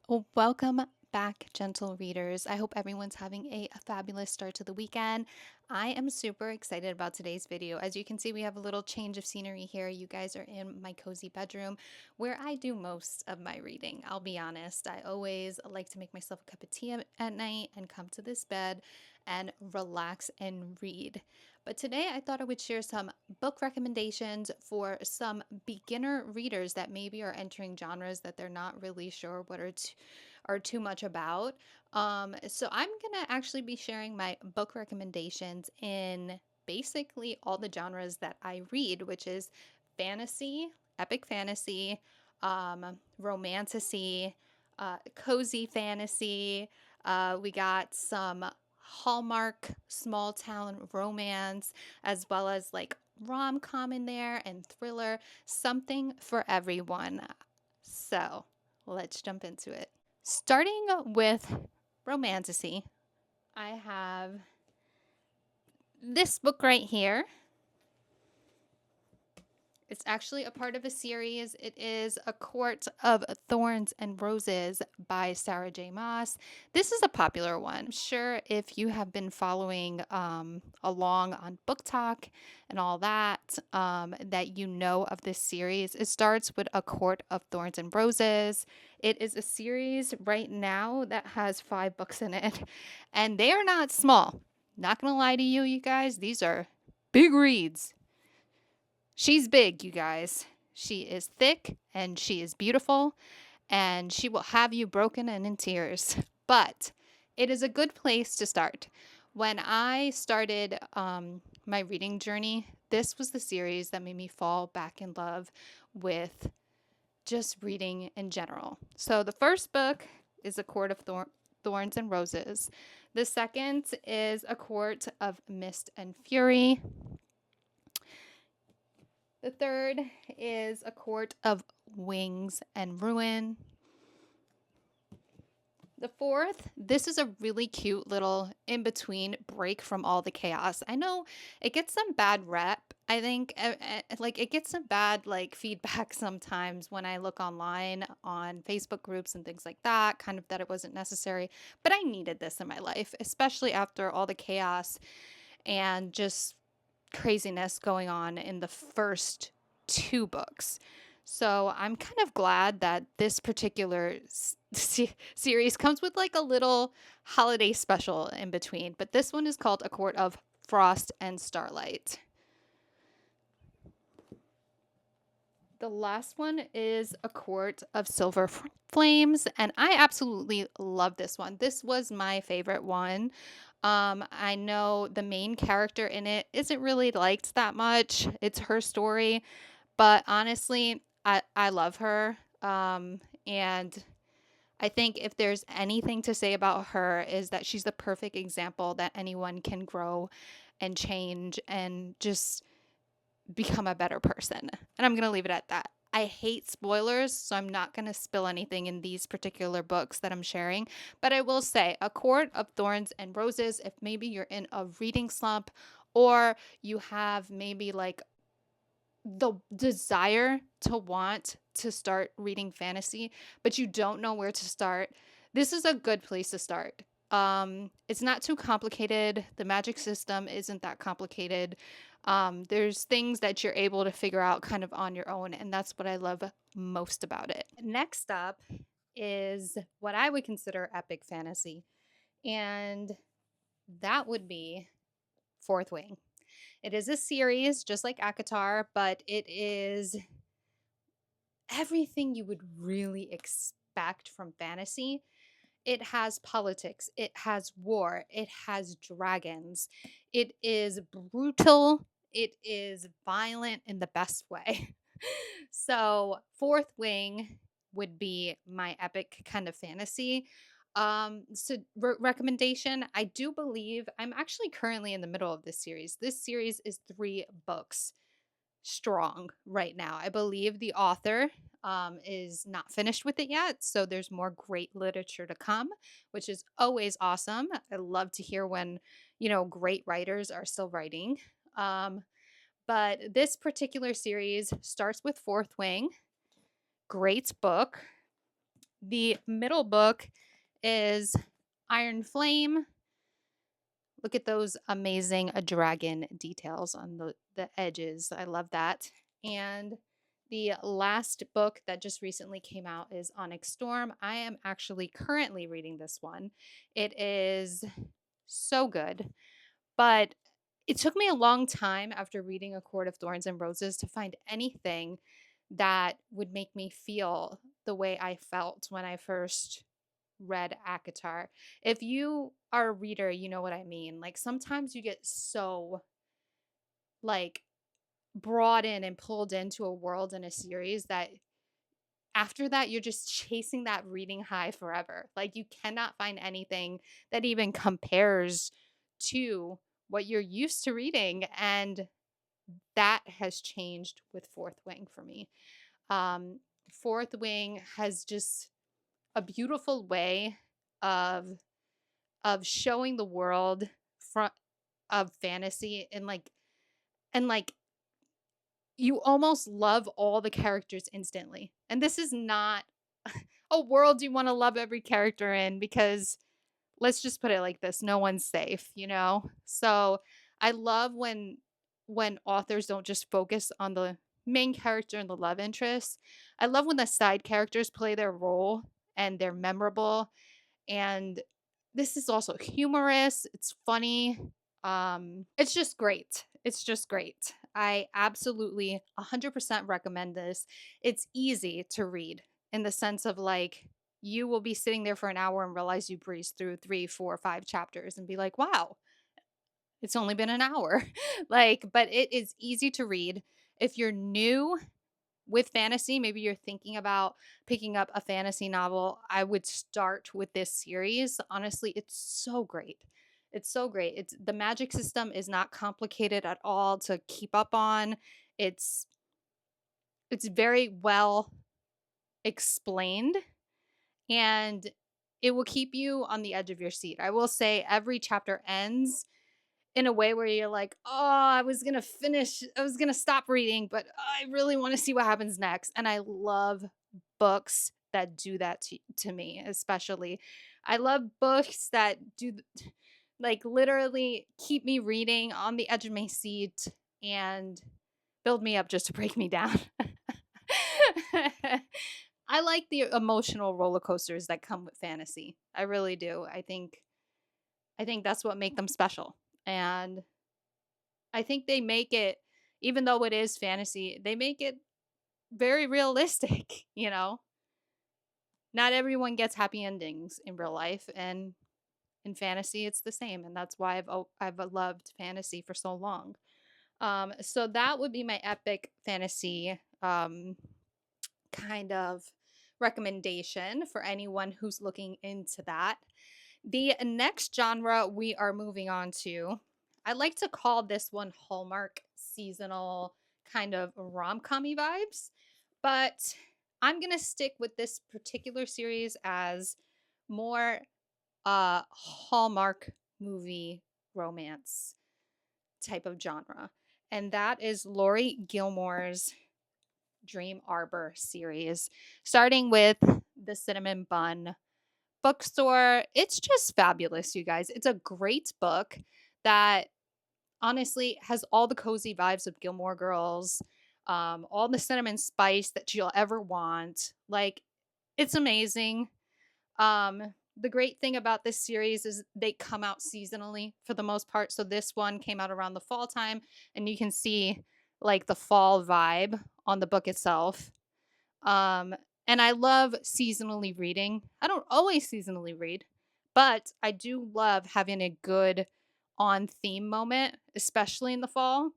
Well, welcome back, gentle readers. I hope everyone's having a fabulous start to the weekend. I am super excited about today's video. As you can see, we have a little change of scenery here. You guys are in my cozy bedroom where I do most of my reading. I'll be honest, I always like to make myself a cup of tea at night and come to this bed and relax and read. But today I thought I would share some book recommendations for some beginner readers that maybe are entering genres that they're not really sure what are too much about. So I'm gonna actually be sharing my book recommendations in basically all the genres that I read, which is fantasy, epic fantasy, romantasy, cozy fantasy. We got some hallmark small town romance, as well as like rom-com in there and thriller, something for everyone. So let's jump into it. Starting with romantasy, I have this book right here. It's actually a part of a series. It is A Court of Thorns and Roses by Sarah J. Maas. This is a popular one. I'm sure if you have been following along on Book Talk and all that, that you know of this series. It starts with A Court of Thorns and Roses. It is a series right now that has 5 books in it, and they are not small. Not gonna lie to you, you guys, these are big reads. She's big, you guys. She is thick and she is beautiful, and she will have you broken and in tears. But it is a good place to start. When I started my reading journey, this was the series that made me fall back in love with just reading in general. So the first book is A Court of Thorns and Roses. The second is A Court of Mist and Fury. The third is A Court of Wings and Ruin. The fourth, this is a really cute little in between break from all the chaos. I know it gets some bad rep. I think like it gets some bad like feedback sometimes when I look online on Facebook groups and things like that, kind of that it wasn't necessary, but I needed this in my life, especially after all the chaos and just craziness going on in the first 2 books. So I'm kind of glad that this particular series comes with like a little holiday special in between. But this one is called A Court of Frost and Starlight. The last one is A Court of Silver Flames, and I absolutely love this one. This was my favorite one. I know the main character in it isn't really liked that much. It's her story, but honestly, I love her. And I think if there's anything to say about her is that she's the perfect example that anyone can grow and change and just become a better person. And I'm going to leave it at that. I hate spoilers, so I'm not going to spill anything in these particular books that I'm sharing. But I will say, A Court of Thorns and Roses, if maybe you're in a reading slump or you have maybe like the desire to want to start reading fantasy, but you don't know where to start, this is a good place to start. It's not too complicated. The magic system isn't that complicated. There's things that you're able to figure out kind of on your own, and that's what I love most about it. Next up is what I would consider epic fantasy, and that would be Fourth Wing. It is a series just like Akatar, but it is everything you would really expect from fantasy. It has politics, it has war, it has dragons. It is brutal, it is violent in the best way. So, Fourth Wing would be my epic kind of fantasy. Recommendation, I do believe I'm actually currently in the middle of this series. This series is 3 books strong right now. I believe the author is not finished with it yet, so there's more great literature to come, which is always awesome. I love to hear when, great writers are still writing. But this particular series starts with Fourth Wing. Great book. The middle book is Iron Flame. Look at those amazing dragon details on the edges. I love that. And the last book that just recently came out is Onyx Storm. I am actually currently reading this one. It is so good, but it took me a long time after reading A Court of Thorns and Roses to find anything that would make me feel the way I felt when I first read ACOTAR. If you are a reader, you know what I mean. Like sometimes you get so like brought in and pulled into a world in a series that after that you're just chasing that reading high forever. Like you cannot find anything that even compares to what you're used to reading, and that has changed with Fourth Wing for me. Um Fourth Wing has just a beautiful way of showing the world front of fantasy, and you almost love all the characters instantly. And this is not a world you want to love every character in, because let's just put it like this, no one's safe, you know? So I love when authors don't just focus on the main character and the love interest. I love when the side characters play their role and they're memorable. And this is also humorous, it's funny. It's just great. It's just great. I absolutely 100% recommend this. It's easy to read in the sense of like you will be sitting there for an hour and realize you breezed through 3, 4, 5 chapters and be like, wow, it's only been an hour. Like, but it is easy to read. If you're new with fantasy, maybe you're thinking about picking up a fantasy novel, I would start with this series. Honestly, it's so great. It's so great. It's the magic system is not complicated at all to keep up on. It's it's very well explained, and it will keep you on the edge of your seat. I will say every chapter ends in a way where you're like, "Oh, I was going to stop reading, but I really want to see what happens next." And I love books that do that to me, especially. I love books that like literally keep me reading on the edge of my seat and build me up just to break me down. I like the emotional roller coasters that come with fantasy. I really do. I think that's what make them special. And I think they make it, even though it is fantasy, they make it very realistic, you know? Not everyone gets happy endings in real life, and in fantasy it's the same, and that's why I've loved fantasy for so long. So that would be my epic fantasy kind of recommendation for anyone who's looking into that. The next genre we are moving on to, I like to call this one Hallmark seasonal kind of rom-com-y vibes, but I'm going to stick with this particular series as more Hallmark movie romance type of genre. And that is Lori Gilmore's Dream Arbor series, starting with The Cinnamon Bun Bookstore. It's just fabulous, you guys. It's a great book that honestly has all the cozy vibes of Gilmore Girls, all the cinnamon spice that you'll ever want. Like, it's amazing. The great thing about this series is they come out seasonally for the most part. So this one came out around the fall time, and you can see like the fall vibe on the book itself. Um, and I love seasonally reading. I don't always seasonally read, but I do love having a good on theme moment, especially in the fall.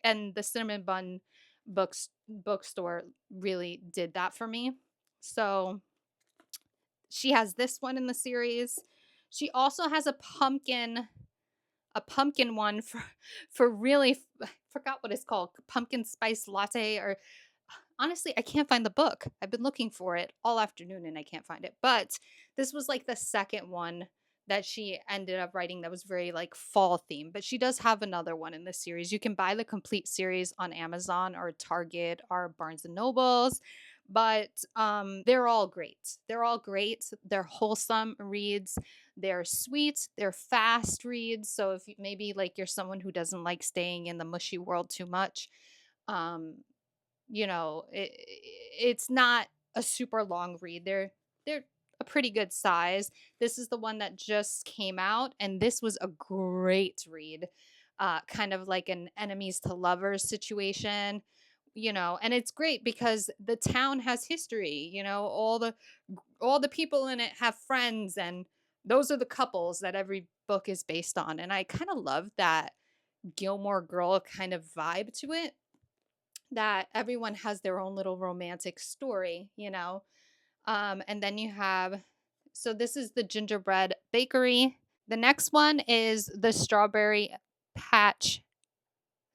And the Cinnamon Bun bookstore really did that for me. So she has this one in the series. She also has a pumpkin one for really forgot what it's called, pumpkin spice latte. Or honestly, I can't find the book. I've been looking for it all afternoon and I can't find it. But this was like the second one that she ended up writing that was very like fall themed. But she does have another one in this series. You can buy the complete series on Amazon or Target or Barnes and Nobles. but they're all great. They're all great. They're wholesome reads. They're sweet. They're fast reads. So if maybe like you're someone who doesn't like staying in the mushy world too much, um, it's not a super long read. They're a pretty good size. This is the one that just came out, and this was a great read. Kind of like an enemies to lovers situation, and it's great because the town has history. All the people in it have friends, and those are the couples that every book is based on. And I kind of love that Gilmore Girl kind of vibe to it, that everyone has their own little romantic story. And then you have, so this is the gingerbread bakery. The next one is the patch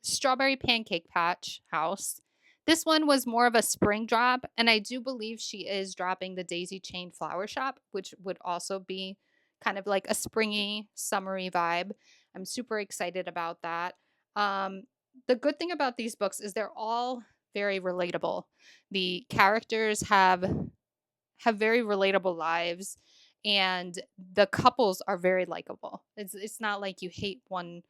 strawberry pancake patch house. This one was more of a spring drop, and I do believe she is dropping the daisy chain flower shop, which would also be kind of like a springy, summery vibe. I'm super excited about that. Um, the good thing about these books is they're all very relatable. The characters have very relatable lives, and the couples are very likable. It's not like you hate one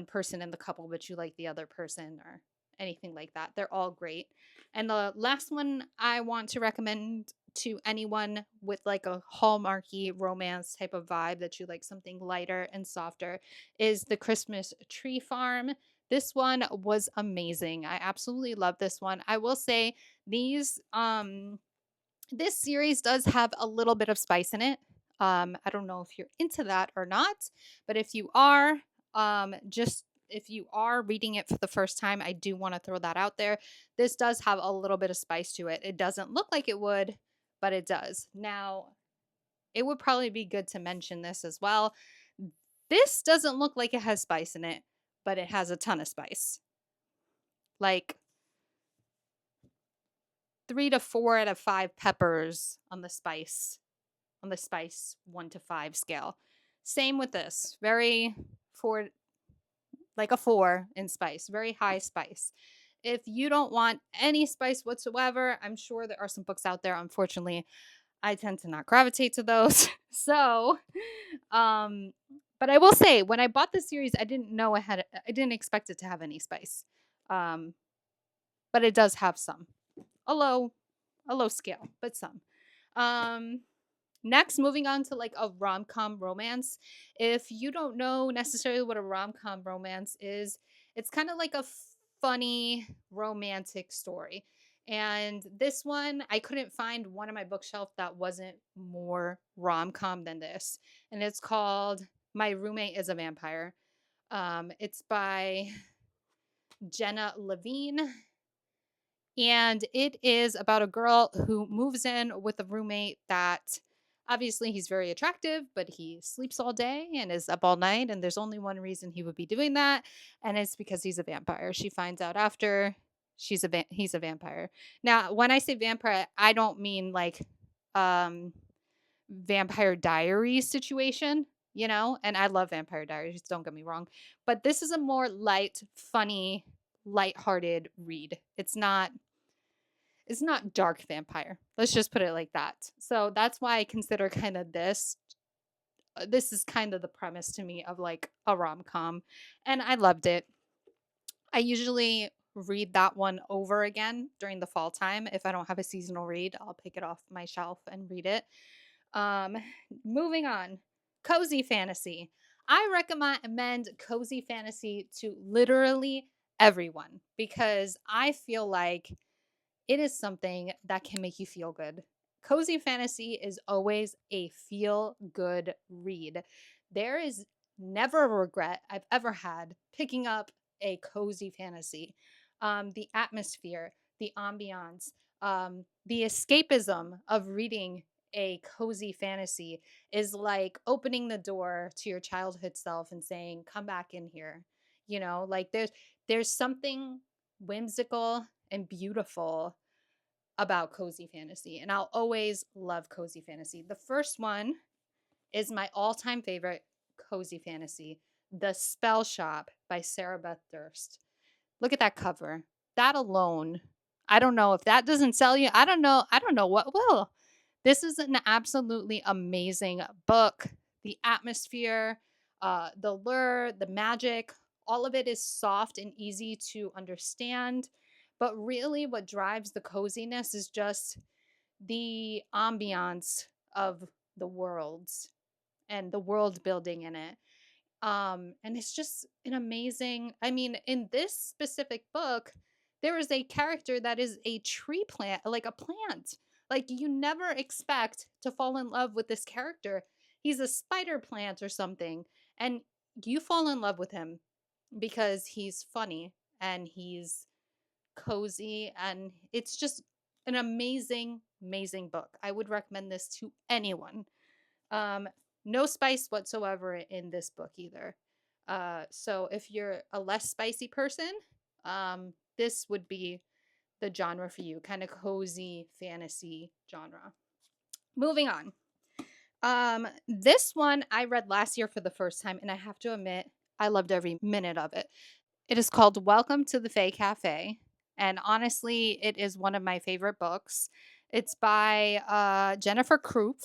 person in the couple but you like the other person or anything like that. They're all great. And the last one I want to recommend to anyone with like a hallmarky romance type of vibe, that you like something lighter and softer, is The Christmas Tree Farm. This one was amazing. I absolutely love this one. I will say these this series does have a little bit of spice in it. I don't know if you're into that or not, but if you are, just if you are reading it for the first time, I do want to throw that out there. This does have a little bit of spice to it. It doesn't look like it would, but it does. Now, it would probably be good to mention this as well. This doesn't look like it has spice in it, but it has a ton of spice. Like 3 to 4 out of 5 peppers on the spice 1 to 5 scale. Same with this. Very four, like a 4 in spice, very high spice. If you don't want any spice whatsoever, I'm sure there are some books out there. Unfortunately, I tend to not gravitate to those. So, um, but I will say, when I bought this series, I didn't expect it to have any spice. Um, but it does have some. A low, a low scale, but some. Um, Next, moving on to like a rom com romance. If you don't know necessarily what a rom com romance is, it's kind of like a funny romantic story. And this one, I couldn't find one on my bookshelf that wasn't more rom com than this. And it's called My Roommate is a Vampire. It's by Jenna Levine, and it is about a girl who moves in with a roommate that, obviously, he's very attractive, but he sleeps all day and is up all night. And there's only one reason he would be doing that, and it's because he's a vampire. She finds out after he's a vampire. Now, when I say vampire, I don't mean like um Vampire Diaries situation, and I love Vampire Diaries, don't get me wrong, but this is a more light, funny, light-hearted read. It's not dark vampire. Let's just put it like that. So that's why I consider kind of this is kind of the premise to me of like a rom-com, and I loved it. I usually read that one over again during the fall time. If I don't have a seasonal read, I'll pick it off my shelf and read it. Um, Moving on, cozy fantasy. I recommend cozy fantasy to literally everyone because I feel like it is something that can make you feel good. Cozy fantasy is always a feel good read. There is never a regret I've ever had picking up a cozy fantasy. The atmosphere, the ambiance, the escapism of reading a cozy fantasy is like opening the door to your childhood self and saying, "Come back in here." Like there's something whimsical and beautiful about cozy fantasy, and I'll always love cozy fantasy. The first one is my all-time favorite cozy fantasy, The Spell Shop by Sarah Beth Durst. Look at that cover. That alone, I don't know if that doesn't sell you. I don't know what will. This is an absolutely amazing book. The atmosphere, the lure, the magic, all of it is soft and easy to understand. But really, what drives the coziness is just the ambiance of the worlds and the world building in it. And it's just an amazing, I mean, in this specific book, there is a character that is a tree plant, like a plant. Like you never expect to fall in love with this character. He's a spider plant or something, and you fall in love with him because he's funny and he's cozy, and it's just an amazing, amazing book. I would recommend this to anyone. um, no spice whatsoever in this book either. So if you're a less spicy person, this would be the genre for you, kind of cozy fantasy genre. Moving on. This one I read last year for the first time, and I have to admit, I loved every minute of it. It is called Welcome to the Fae Cafe, and honestly, it is one of my favorite books. It's by Jennifer Krupp,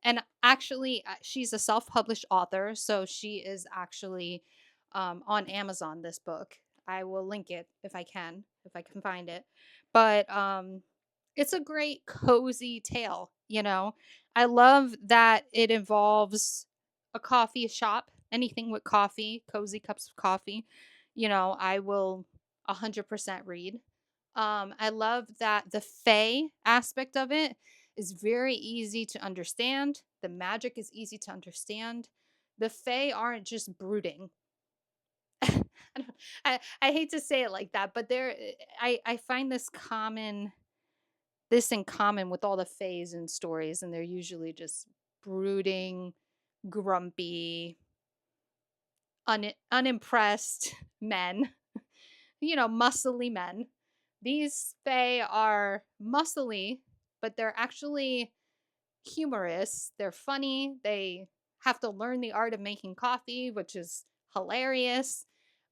and actually, she's a self-published author, so she is actually on Amazon. This book, I will link it if I can find it. But it's a great cozy tale. You know, I love that it involves a coffee shop, anything with coffee, cozy cups of coffee. You know, I will 100% read. I love that the Fae aspect of it is very easy to understand. The magic is easy to understand. The Fae aren't just brooding. I, don't- I hate to say it like that, but I find this in common with all the Faes in stories, and they're usually just brooding, grumpy, unimpressed men, muscly men. These Fae are muscly, but they're actually humorous. They're funny. They have to learn the art of making coffee, which is hilarious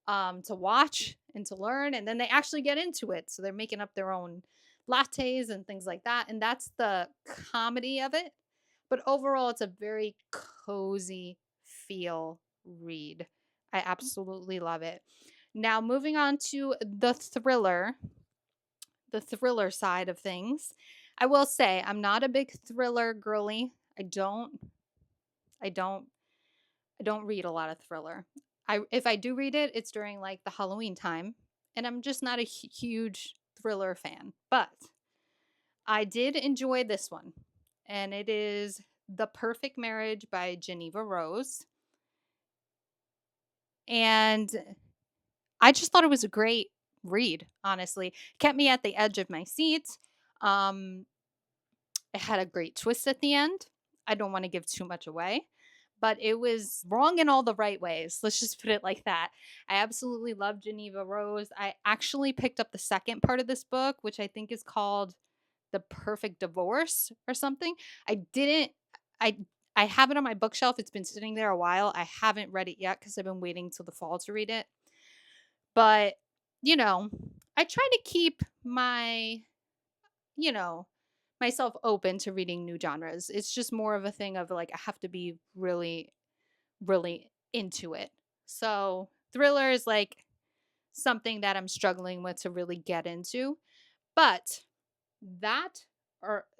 to watch and to learn. And then they actually get into it. So they're making up their own lattes and things like that. And that's the comedy of it. But overall, it's a very cozy feel read. I absolutely love it. Now, moving on to the thriller side of things. I will say I'm not a big thriller girly. I don't I don't read a lot of thriller. I If I do read it, it's during like the Halloween time, and I'm just not a huge thriller fan. But I did enjoy this one, and it is The Perfect Marriage by Geneva Rose. And I just thought it was a great read, honestly. Kept me at the edge of my seat. Um It had a great twist at the end. I don't want to give too much away, but it was wrong in all the right ways. Let's just put it like that. I absolutely love Geneva Rose. I actually picked up the second part of this book, which I think is called The Perfect Divorce or something. I didn't I I have it on my bookshelf. It's been sitting there a while. I haven't read it yet cuz I've been waiting till the fall to read it. But, you know, I try to keep you know, myself open to reading new genres. It's just more of a thing of like I have to be really, really into it. So thriller is like something that I'm struggling with to really get into. But that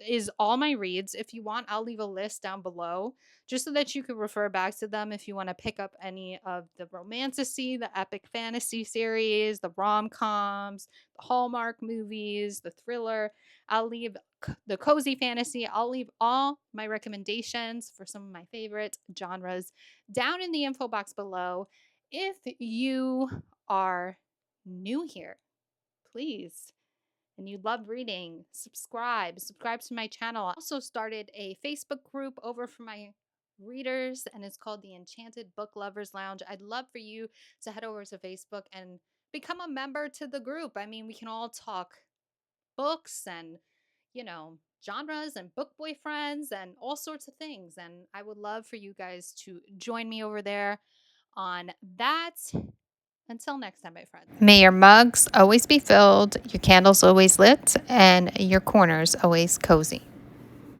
is all my reads. If you want, I'll leave a list down below just so that you can refer back to them if you want to pick up any of the romantasy, the epic fantasy series, the rom-coms, the Hallmark movies, the thriller. I'll leave the cozy fantasy. I'll leave all my recommendations for some of my favorite genres down in the info box below. If you are new here, please, and you love reading, subscribe to my channel. I also started a Facebook group over for my readers, and it's called the Enchanted Book Lovers Lounge. I'd love for you to head over to Facebook and become a member to the group. I mean, we can all talk books and, genres and book boyfriends and all sorts of things. And I would love for you guys to join me over there on that. Until next time, my friends. May your mugs always be filled, your candles always lit, and your corners always cozy.